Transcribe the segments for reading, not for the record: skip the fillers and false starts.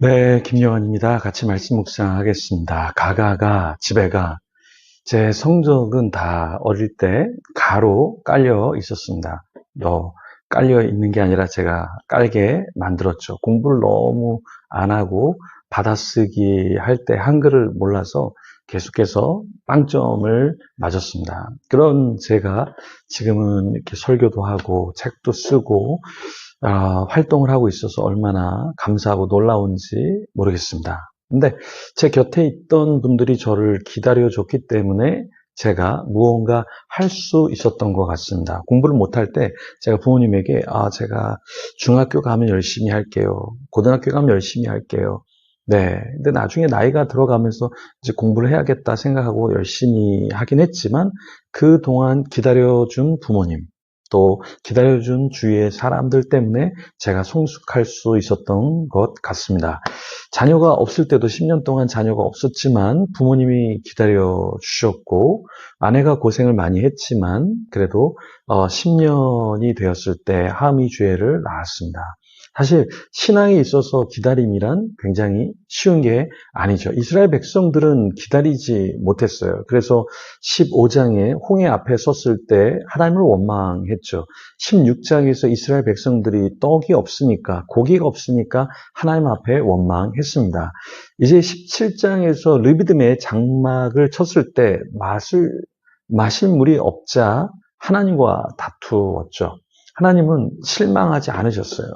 네, 김영환입니다. 같이 말씀 묵상하겠습니다. 가가가 집에 가. 제 성적은 다 어릴 때 가로 깔려 있었습니다. 깔려 있는 게 아니라 제가 깔게 만들었죠. 공부를 너무 안 하고 받아쓰기 할 때 한글을 몰라서 계속해서 빵점을 맞았습니다. 그런 제가 지금은 이렇게 설교도 하고 책도 쓰고 활동을 하고 있어서 얼마나 감사하고 놀라운지 모르겠습니다. 근데 제 곁에 있던 분들이 저를 기다려줬기 때문에 제가 무언가 할 수 있었던 것 같습니다. 공부를 못할 때 제가 부모님에게 제가 중학교 가면 열심히 할게요. 고등학교 가면 열심히 할게요. 네. 근데 나중에 나이가 들어가면서 이제 공부를 해야겠다 생각하고 열심히 하긴 했지만 그동안 기다려준 부모님, 또 기다려준 주위의 사람들 때문에 제가 성숙할 수 있었던 것 같습니다. 자녀가 없을 때도 10년 동안 자녀가 없었지만 부모님이 기다려 주셨고 아내가 고생을 많이 했지만 그래도 10년이 되었을 때 함의주애를 낳았습니다. 사실 신앙에 있어서 기다림이란 굉장히 쉬운 게 아니죠. 이스라엘 백성들은 기다리지 못했어요. 그래서 15장에 홍해 앞에 섰을 때 하나님을 원망했죠. 16장에서 이스라엘 백성들이 떡이 없으니까, 고기가 없으니까 하나님 앞에 원망했습니다. 이제 17장에서 르비딤의 장막을 쳤을 때 마실 물이 없자 하나님과 다투었죠. 하나님은 실망하지 않으셨어요.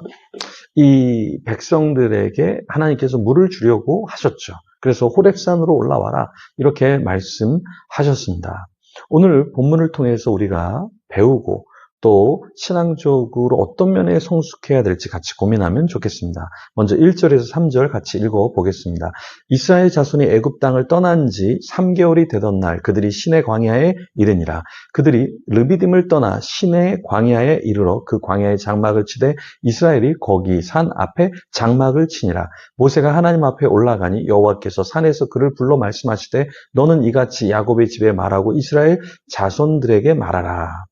이 백성들에게 하나님께서 물을 주려고 하셨죠. 그래서 호렙산으로 올라와라 이렇게 말씀하셨습니다. 오늘 본문을 통해서 우리가 배우고 또 신앙적으로 어떤 면에 성숙해야 될지 같이 고민하면 좋겠습니다. 먼저 1절에서 3절 같이 읽어보겠습니다. 이스라엘 자손이 애굽 땅을 떠난 지 3개월이 되던 날 그들이 시내 광야에 이르니라. 그들이 르비딤을 떠나 시내 광야에 이르러 그 광야의 장막을 치되 이스라엘이 거기 산 앞에 장막을 치니라. 모세가 하나님 앞에 올라가니 여호와께서 산에서 그를 불러 말씀하시되 너는 이같이 야곱의 집에 말하고 이스라엘 자손들에게 말하라.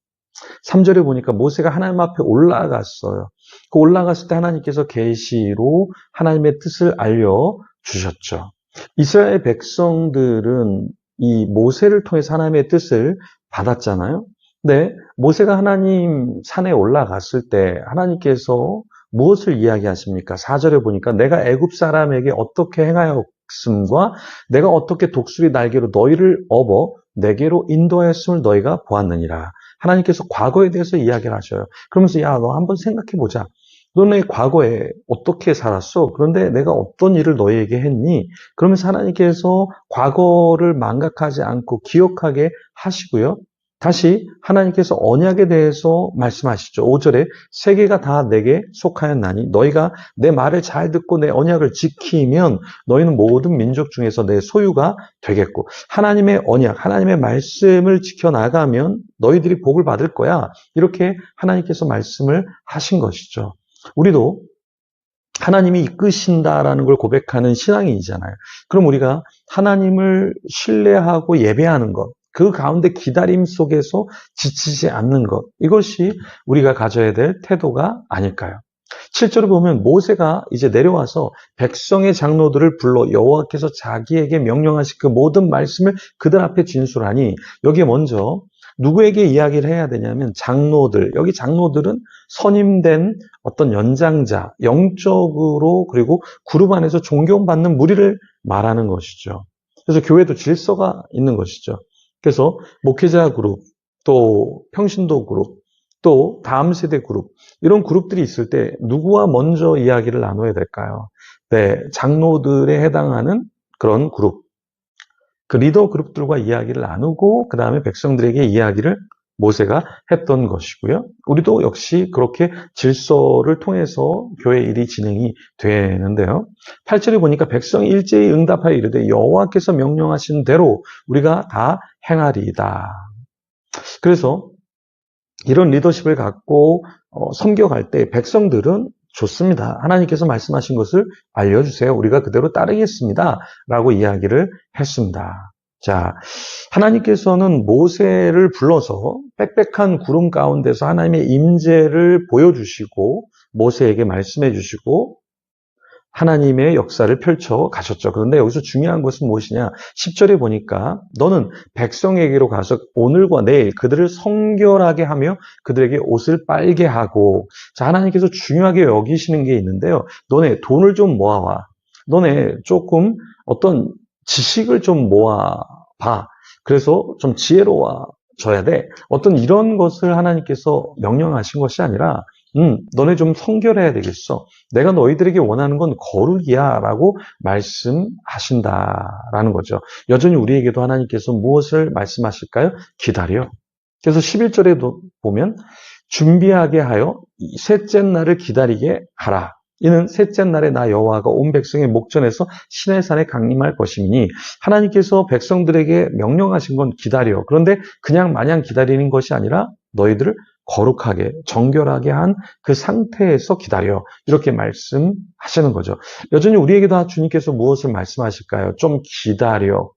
3절에 보니까 모세가 하나님 앞에 올라갔어요. 그 올라갔을 때 하나님께서 계시로 하나님의 뜻을 알려주셨죠. 이스라엘 백성들은 이 모세를 통해서 하나님의 뜻을 받았잖아요. 근데 모세가 하나님 산에 올라갔을 때 하나님께서 무엇을 이야기하십니까? 4절에 보니까 내가 애굽 사람에게 어떻게 행하였음과 내가 어떻게 독수리 날개로 너희를 업어 내게로 인도하였음을 너희가 보았느니라. 하나님께서 과거에 대해서 이야기를 하셔요. 그러면서 너 한번 생각해 보자. 너네 과거에 어떻게 살았어? 그런데 내가 어떤 일을 너희에게 했니? 그러면서 하나님께서 과거를 망각하지 않고 기억하게 하시고요. 다시 하나님께서 언약에 대해서 말씀하시죠. 5절에 세계가 다 내게 속하였나니 너희가 내 말을 잘 듣고 내 언약을 지키면 너희는 모든 민족 중에서 내 소유가 되겠고 하나님의 언약, 하나님의 말씀을 지켜나가면 너희들이 복을 받을 거야. 이렇게 하나님께서 말씀을 하신 것이죠. 우리도 하나님이 이끄신다라는 걸 고백하는 신앙인이잖아요. 그럼 우리가 하나님을 신뢰하고 예배하는 것, 그 가운데 기다림 속에서 지치지 않는 것, 이것이 우리가 가져야 될 태도가 아닐까요? 7절을 보면 모세가 이제 내려와서 백성의 장로들을 불러 여호와께서 자기에게 명령하신 그 모든 말씀을 그들 앞에 진술하니 여기에 먼저 누구에게 이야기를 해야 되냐면 장로들, 여기 장로들은 선임된 어떤 연장자, 영적으로 그리고 그룹 안에서 존경받는 무리를 말하는 것이죠. 그래서 교회도 질서가 있는 것이죠. 그래서 목회자 그룹, 또 평신도 그룹, 또 다음 세대 그룹, 이런 그룹들이 있을 때 누구와 먼저 이야기를 나눠야 될까요? 네, 장로들에 해당하는 그런 그룹, 그 리더 그룹들과 이야기를 나누고 그 다음에 백성들에게 이야기를 모세가 했던 것이고요. 우리도 역시 그렇게 질서를 통해서 교회 일이 진행이 되는데요. 8절에 보니까 백성이 일제히 응답하여 이르되 여호와께서 명령하신 대로 우리가 다 행하리이다. 그래서 이런 리더십을 갖고 섬겨갈 때 백성들은 좋습니다. 하나님께서 말씀하신 것을 알려주세요. 우리가 그대로 따르겠습니다. 라고 이야기를 했습니다. 자, 하나님께서는 모세를 불러서 빽빽한 구름 가운데서 하나님의 임재를 보여주시고 모세에게 말씀해 주시고 하나님의 역사를 펼쳐 가셨죠. 그런데 여기서 중요한 것은 무엇이냐? 10절에 보니까 너는 백성에게로 가서 오늘과 내일 그들을 성결하게 하며 그들에게 옷을 빨게 하고, 자, 하나님께서 중요하게 여기시는 게 있는데요. 너네 돈을 좀 모아와. 너네 조금 어떤 지식을 좀 모아봐. 그래서 좀 지혜로워져야 돼. 어떤 이런 것을 하나님께서 명령하신 것이 아니라 너네 좀 성결해야 되겠어. 내가 너희들에게 원하는 건 거룩이야 라고 말씀하신다라는 거죠. 여전히 우리에게도 하나님께서 무엇을 말씀하실까요? 기다려. 그래서 11절에도 보면 준비하게 하여 셋째 날을 기다리게 하라. 이는 셋째 날에 나 여호와가 온 백성의 목전에서 시내산에 강림할 것이니, 하나님께서 백성들에게 명령하신 건 기다려. 그런데 그냥 마냥 기다리는 것이 아니라 너희들을 거룩하게, 정결하게 한 그 상태에서 기다려. 이렇게 말씀하시는 거죠. 여전히 우리에게도 주님께서 무엇을 말씀하실까요? 좀 기다려.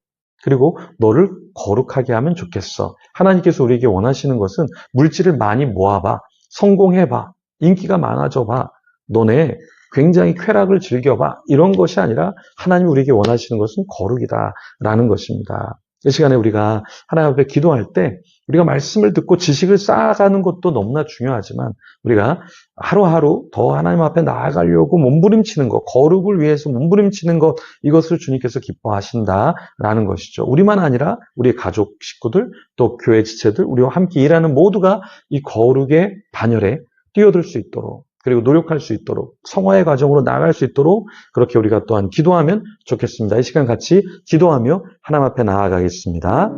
그리고 너를 거룩하게 하면 좋겠어. 하나님께서 우리에게 원하시는 것은 물질을 많이 모아봐. 성공해봐. 인기가 많아져봐. 너네 굉장히 쾌락을 즐겨봐. 이런 것이 아니라 하나님이 우리에게 원하시는 것은 거룩이다라는 것입니다. 이 시간에 우리가 하나님 앞에 기도할 때 우리가 말씀을 듣고 지식을 쌓아가는 것도 너무나 중요하지만, 우리가 하루하루 더 하나님 앞에 나아가려고 몸부림치는 것, 거룩을 위해서 몸부림치는 것, 이것을 주님께서 기뻐하신다라는 것이죠. 우리만 아니라 우리 가족, 식구들, 또 교회 지체들, 우리와 함께 일하는 모두가 이 거룩의 반열에 뛰어들 수 있도록, 그리고 노력할 수 있도록, 성화의 과정으로 나아갈 수 있도록 그렇게 우리가 또한 기도하면 좋겠습니다. 이 시간 같이 기도하며 하나님 앞에 나아가겠습니다.